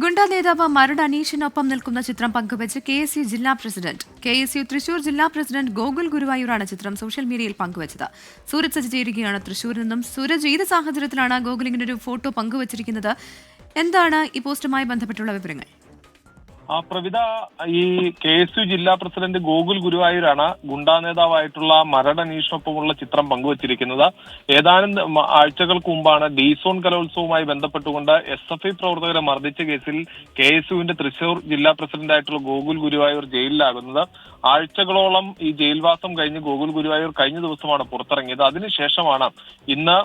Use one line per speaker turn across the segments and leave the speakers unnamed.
ഗുണ്ടാ നേതാവ് മരട് അനീഷിനൊപ്പം നിൽക്കുന്ന ചിത്രം പങ്കുവച്ച് KSU ജില്ലാ പ്രസിഡന്റ്. KSU തൃശൂർ ജില്ലാ പ്രസിഡന്റ് ഗോകുൽ ഗുരുവായൂരാണ് ചിത്രം സോഷ്യൽ മീഡിയയിൽ പങ്കുവച്ചത്. സൂരജ് സജി ചേരുകയാണ് തൃശൂരിൽ നിന്നും. സൂരജ്, ഏത് സാഹചര്യത്തിലാണ് ഗോകുൽ ഇങ്ങനെ ഒരു ഫോട്ടോ പങ്കുവച്ചിരിക്കുന്നത്? എന്താണ് ഈ പോസ്റ്റുമായി ബന്ധപ്പെട്ടുള്ള വിവരങ്ങൾ?
പ്രവിത, ഈ KSU ജില്ലാ പ്രസിഡന്റ് ഗോകുൽ ഗുരുവായൂരാണ് ഗുണ്ടാ നേതാവായിട്ടുള്ള മരട് അനീഷിനൊപ്പമുള്ള ചിത്രം പങ്കുവച്ചിരിക്കുന്നത്. ഏതാനും ആഴ്ചകൾക്ക് മുമ്പാണ് ഡീസോൺ കലോത്സവവുമായി ബന്ധപ്പെട്ടുകൊണ്ട് SFI പ്രവർത്തകരെ മർദ്ദിച്ച കേസിൽ KSUവിന്റെ തൃശൂർ ജില്ലാ പ്രസിഡന്റായിട്ടുള്ള ഗോകുൽ ഗുരുവായൂർ ജയിലിലാകുന്നത്. ആഴ്ചകളോളം ഈ ജയിൽവാസം കഴിഞ്ഞ് ഗോകുൽ ഗുരുവായൂർ കഴിഞ്ഞ ദിവസമാണ് പുറത്തിറങ്ങിയത്. അതിനുശേഷമാണ് ഇന്ന്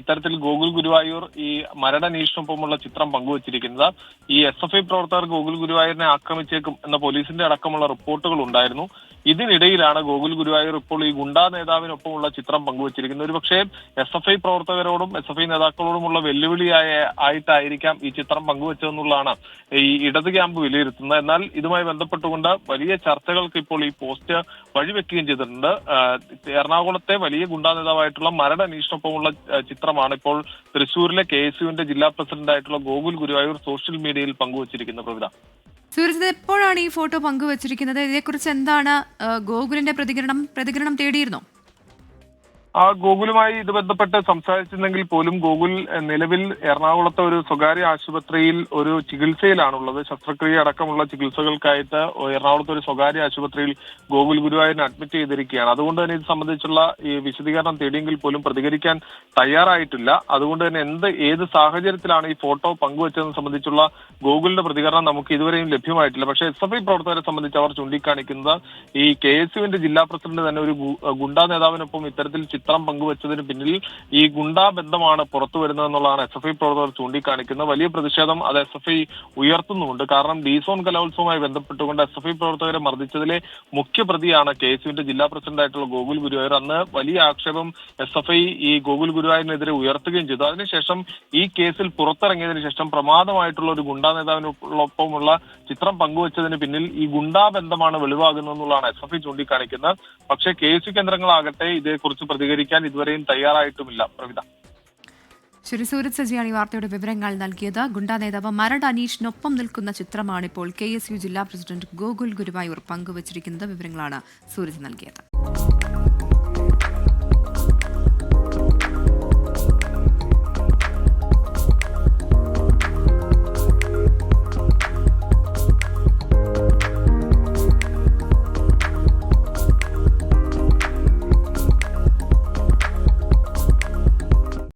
ഇത്തരത്തിൽ ഗോകുൽ ഗുരുവായൂർ ഈ മരട് അനീഷിനൊപ്പമുള്ള ചിത്രം പങ്കുവച്ചിരിക്കുന്നത്. ഈ SFI പ്രവർത്തകർ ഗോകുൽ ഗുരുവായൂരിനെ ആക്രമിച്ചേക്കും എന്ന പോലീസിന്റെ അടക്കമുള്ള റിപ്പോർട്ടുകൾ ഉണ്ടായിരുന്നു. ഇതിനിടയിലാണ് ഗോകുൽ ഗുരുവായൂർ ഇപ്പോൾ ഈ ഗുണ്ടാ നേതാവിനൊപ്പമുള്ള ചിത്രം പങ്കുവച്ചിരിക്കുന്നത്. ഒരുപക്ഷെ SFI പ്രവർത്തകരോടും SFI നേതാക്കളോടുമുള്ള വെല്ലുവിളിയായിട്ടായിരിക്കാം ഈ ചിത്രം പങ്കുവച്ചതെന്നുള്ളതാണ് ഈ ഇടത് ക്യാമ്പ് വിലയിരുത്തുന്നത്. എന്നാൽ ഇതുമായി ബന്ധപ്പെട്ടുകൊണ്ട് വലിയ ചർച്ചകൾക്ക് ഇപ്പോൾ ഈ പോസ്റ്റ് വഴിവെക്കുകയും ചെയ്തിട്ടുണ്ട്. എറണാകുളത്തെ വലിയ ഗുണ്ടാ നേതാവായിട്ടുള്ള മരട് അനീഷിനൊപ്പമുള്ള ചിത്രമാണ് ഇപ്പോൾ തൃശൂരിലെ KSUവിന്റെ ജില്ലാ പ്രസിഡന്റായിട്ടുള്ള ഗോകുൽ ഗുരുവായൂർ സോഷ്യൽ മീഡിയയിൽ പങ്കുവച്ചിരിക്കുന്നത്. പ്രവിധ,
സൂരജ്, എപ്പോഴാണ് ഈ ഫോട്ടോ പങ്കുവച്ചിരിക്കുന്നത്? ഇതേക്കുറിച്ച് എന്താണ് ഗോകുലിന്റെ പ്രതികരണം തേടിയിരുന്നോ?
ഗോകുലുമായി ഇത് ബന്ധപ്പെട്ട് സംസാരിച്ചിരുന്നെങ്കിൽ പോലും ഗോകുൽ നിലവിൽ എറണാകുളത്തെ ഒരു സ്വകാര്യ ആശുപത്രിയിൽ ഒരു ചികിത്സയിലാണുള്ളത്. ശസ്ത്രക്രിയ അടക്കമുള്ള ചികിത്സകൾക്കായിട്ട് എറണാകുളത്തെ ഒരു സ്വകാര്യ ആശുപത്രിയിൽ ഗോകുൽ ഗുരുവായൂരിനെ അഡ്മിറ്റ് ചെയ്തിരിക്കുകയാണ്. അതുകൊണ്ട് തന്നെ ഇത് സംബന്ധിച്ചുള്ള ഈ വിശദീകരണം തേടിയെങ്കിൽ പോലും പ്രതികരിക്കാൻ തയ്യാറായിട്ടില്ല. അതുകൊണ്ട് തന്നെ ഏത് സാഹചര്യത്തിലാണ് ഈ ഫോട്ടോ പങ്കുവച്ചതെന്ന് സംബന്ധിച്ചുള്ള ഗോകുലിന്റെ പ്രതികരണം നമുക്ക് ഇതുവരെയും ലഭ്യമായിട്ടില്ല. പക്ഷേ SFI പ്രവർത്തകരെ സംബന്ധിച്ച് അവർ ചൂണ്ടിക്കാണിക്കുന്നത് ഈ KSUവിന്റെ ജില്ലാ പ്രസിഡന്റ് തന്നെ ഒരു ഗുണ്ടാ നേതാവിനൊപ്പം ഇത്തരത്തിൽ ചിത്രം പങ്കുവച്ചതിന് പിന്നിൽ ഈ ഗുണ്ടാ ബന്ധമാണ് പുറത്തു വരുന്നതെന്നുള്ളതാണ് SFI പ്രവർത്തകർ ചൂണ്ടിക്കാണിക്കുന്നത്. വലിയ പ്രതിഷേധം അത് SFI ഉയർത്തുന്നുമുണ്ട്. കാരണം ഡീസോൺ കലോത്സവവുമായി ബന്ധപ്പെട്ടുകൊണ്ട് SFI പ്രവർത്തകരെ മർദ്ദിച്ചതിലെ മുഖ്യപ്രതിയാണ് KSUവിന്റെ ജില്ലാ പ്രസിഡന്റായിട്ടുള്ള ഗോകുൽ ഗുരുവായൂർ. അന്ന് വലിയ ആക്ഷേപം SFI ഈ ഗോകുൽ ഗുരുവായൂരിനെതിരെ ഉയർത്തുകയും ചെയ്തു. അതിനുശേഷം ഈ കേസിൽ പുറത്തിറങ്ങിയതിനു ശേഷം പ്രമാദമായിട്ടുള്ള ഒരു ഗുണ്ടാ നേതാവിനൊപ്പമുള്ള ചിത്രം പങ്കുവച്ചതിന് പിന്നിൽ ഈ ഗുണ്ടാ ബന്ധമാണ് വെളിവാകുന്നതെന്നുള്ളതാണ് SFI ചൂണ്ടിക്കാണിക്കുന്നത്. പക്ഷേ KSU കേന്ദ്രങ്ങളാകട്ടെ ഇതേക്കുറിച്ച് പ്രതികരിക്കാൻ ഇതുവരെയും തയ്യാറായിട്ടുമില്ല. പ്രവിധ,
ശരി, സൂരജ് സജിയാണ് ഈ വാർത്തയുടെ വിവരങ്ങൾ നൽകിയത്. ഗുണ്ടാ നേതാവ് മരട് അനീഷിനൊപ്പം നിൽക്കുന്ന ചിത്രമാണ് ഇപ്പോൾ KSU ജില്ലാ പ്രസിഡന്റ് ഗോകുൽ ഗുരുവായൂർ പങ്കുവച്ചിരിക്കുന്നത്. വിവരങ്ങളാണ് സൂരജ് നൽകിയത്.